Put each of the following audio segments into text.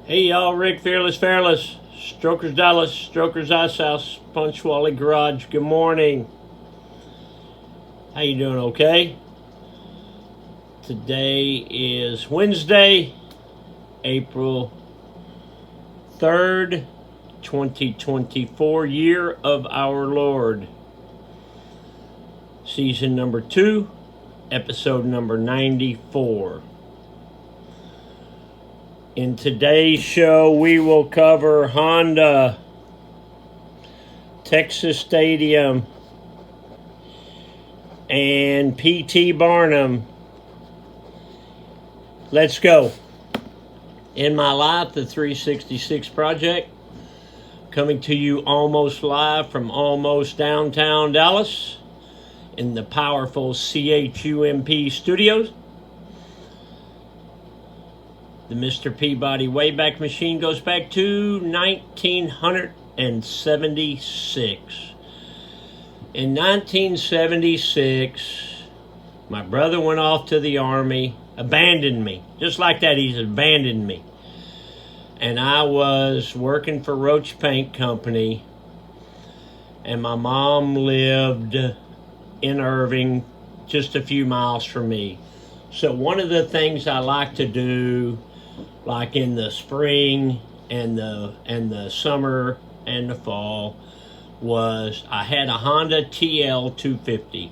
Hey y'all, Rick Fearless, Strokers Dallas, Strokers Ice House, Punchwally Garage. Good morning. How you doing? Okay. Today is Wednesday, April 3rd, 2024, year of our Lord. Season number 2, episode number 94. In today's show, we will cover Honda, Texas Stadium, and P.T. Barnum. Let's go. In My Life, the 366 Project, coming to you almost live from almost downtown Dallas in the powerful CHUMP studios. The Mr. Peabody Wayback Machine goes back to 1976. In 1976, my brother went off to the Army, abandoned me. Just like that, he's abandoned me. And I was working for Roach Paint Company, and my mom lived in Irving, just a few miles from me. So one of the things I like to do, like in the spring and the summer and the fall, was I had a Honda TL 250.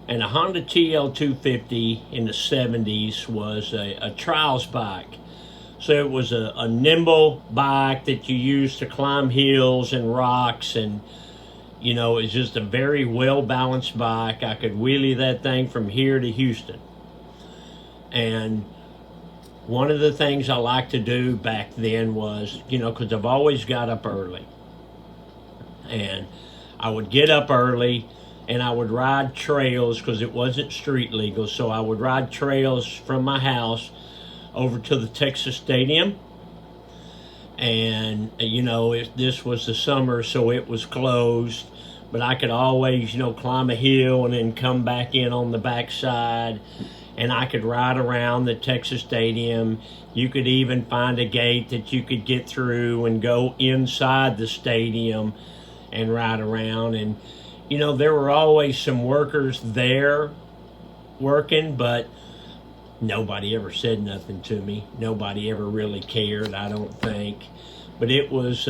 And a Honda TL 250 in the 70s was a trials bike. So it was a nimble bike that you used to climb hills and rocks, and you know, it's just a very well-balanced bike. I could wheelie that thing from here to Houston. And one of the things I liked to do back then was, you know, because I've always got up early. And I would get up early and I would ride trails because it wasn't street legal. So I would ride trails from my house over to the Texas Stadium. And, you know, this was the summer, so it was closed. But I could always, you know, climb a hill and then come back in on the backside. And I could ride around the Texas Stadium. You could even find a gate that you could get through and go inside the stadium and ride around. And, you know, there were always some workers there working, but nobody ever said nothing to me. Nobody ever really cared, I don't think. But it was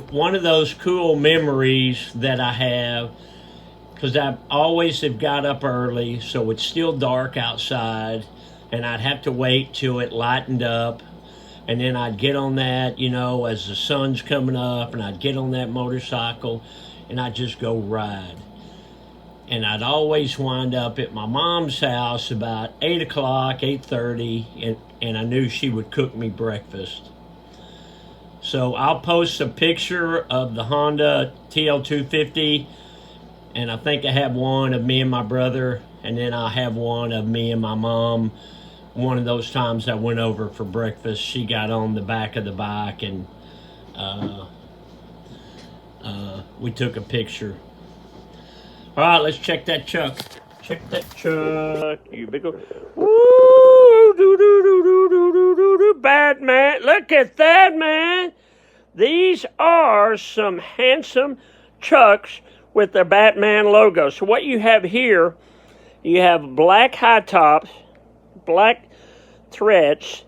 one of those cool memories that I have, because I always have got up early, so it's still dark outside, and I'd have to wait till it lightened up, and then I'd get on that, you know, as the sun's coming up, and I'd get on that motorcycle, and I'd just go ride. And I'd always wind up at my mom's house about 8 o'clock, 8:30, and I knew she would cook me breakfast. So I'll post a picture of the Honda TL250, and I think I have one of me and my brother, and then I have one of me and my mom. One of those times I went over for breakfast, she got on the back of the bike, and we took a picture. All right, let's check that chuck. Check that chuck. You big old... Woo! Do. Batman. Look at that, man. These are some handsome chucks with the Batman logo. So what you have here, you have black high tops, black threads,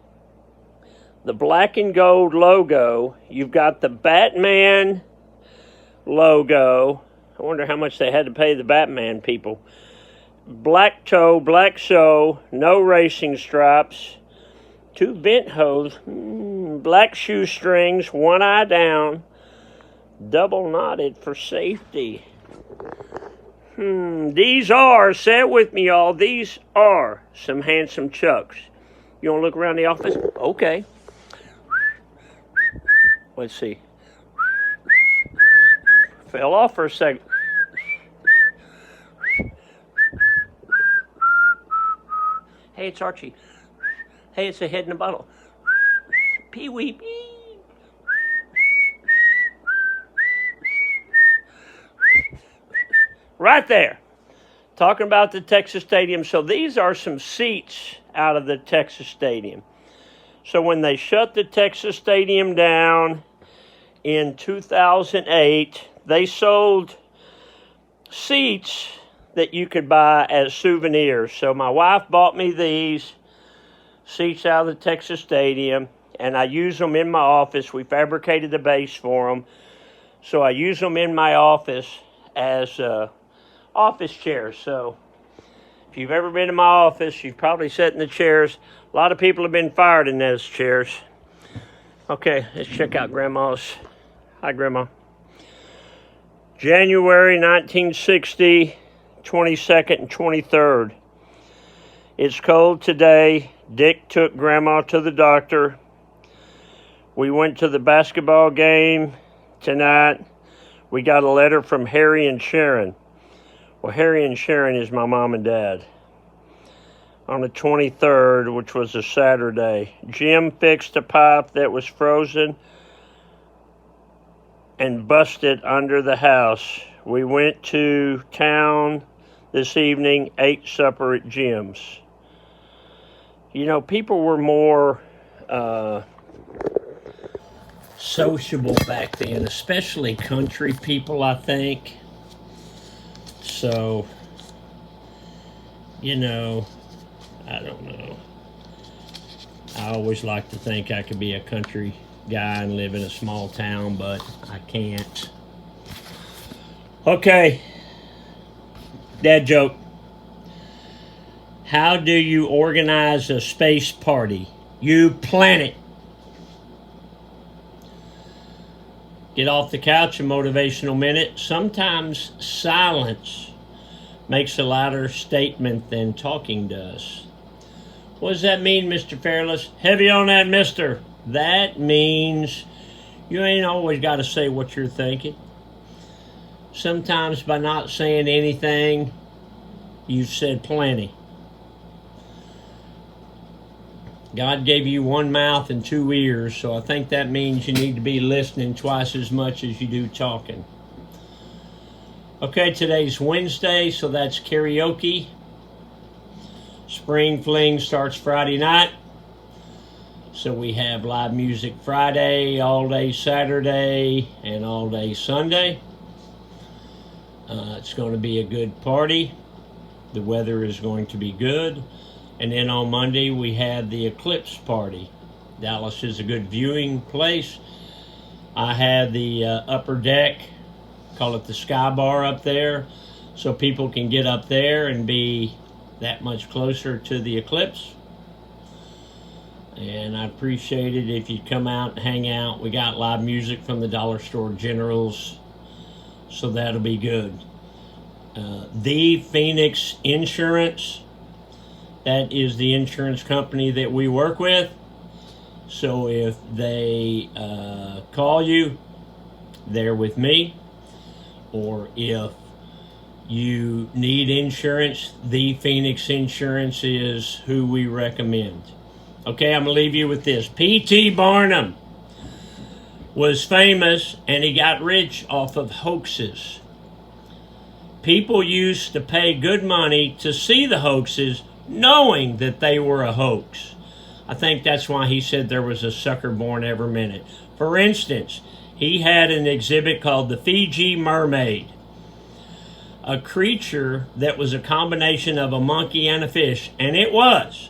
the black and gold logo. You've got the Batman logo. I wonder how much they had to pay the Batman people. Black toe, black show, no racing stripes, 2 vent hose, black shoestrings, one eye down, double knotted for safety. These are, say it with me, y'all, these are some handsome chucks. You want to look around the office? Okay. Let's see. Fell off for a second. Hey, it's Archie. Hey, it's a head in a bottle. Pee-wee, pee. Right there. Talking about the Texas Stadium. So these are some seats out of the Texas Stadium. So when they shut the Texas Stadium down in 2008, they sold seats that you could buy as souvenirs. So my wife bought me these seats out of the Texas Stadium, and I use them in my office. We fabricated the base for them. So I use them in my office as office chairs. So if you've ever been in my office, you've probably sat in the chairs. A lot of people have been fired in those chairs. Okay, let's check out Grandma's. Hi, Grandma. January 1960, 22nd and 23rd. It's cold today. Dick took Grandma to the doctor. We went to the basketball game tonight. We got a letter from Harry and Sharon. Well, Harry and Sharon is my mom and dad. On the 23rd, which was a Saturday, Jim fixed a pipe that was frozen and busted under the house. We went to town this evening, ate supper at Jim's. You know, people were more sociable back then, especially country people, I think. So, you know, I don't know. I always like to think I could be a country guy and live in a small town, but I can't. Okay. Dad joke. How do you organize a space party? You plan it. Get off the couch, a motivational minute. Sometimes silence makes a louder statement than talking does. What does that mean, Mr. Fairless? Heavy on that, mister. That means you ain't always got to say what you're thinking. Sometimes by not saying anything, you've said plenty. God gave you one mouth and two ears, so I think that means you need to be listening twice as much as you do talking. Okay, today's Wednesday, so that's karaoke. Spring Fling starts Friday night. So we have live music Friday, all day Saturday, and all day Sunday. It's going to be a good party. The weather is going to be good. And then on Monday, we have the Eclipse Party. Dallas is a good viewing place. I have the upper deck, call it the Sky Bar up there, so people can get up there and be that much closer to the eclipse. And I appreciate it if you come out and hang out. We got live music from the Dollar Store Generals, so that'll be good. The Phoenix Insurance, that is the insurance company that we work with. So if they call you, they're with me. Or if you need insurance, the Phoenix Insurance is who we recommend. Okay, I'm going to leave you with this. P.T. Barnum was famous and he got rich off of hoaxes. People used to pay good money to see the hoaxes, knowing that they were a hoax. I think that's why he said there was a sucker born every minute. For instance, he had an exhibit called the Fiji Mermaid, a creature that was a combination of a monkey and a fish, and it was.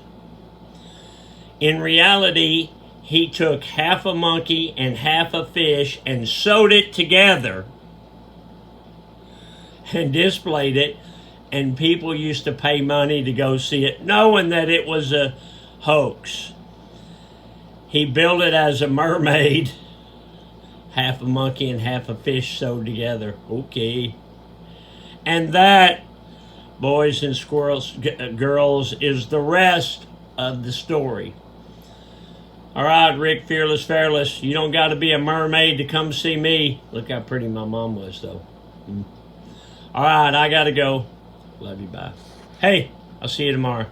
In reality, he took half a monkey and half a fish and sewed it together and displayed it, and people used to pay money to go see it, knowing that it was a hoax. He built it as a mermaid, half a monkey and half a fish sewed together. Okay. And that, boys and girls, is the rest of the story. All right, Rick Fearless Fairless, you don't got to be a mermaid to come see me. Look how pretty my mom was, though. All right, I got to go. Love you, bye. Hey, I'll see you tomorrow.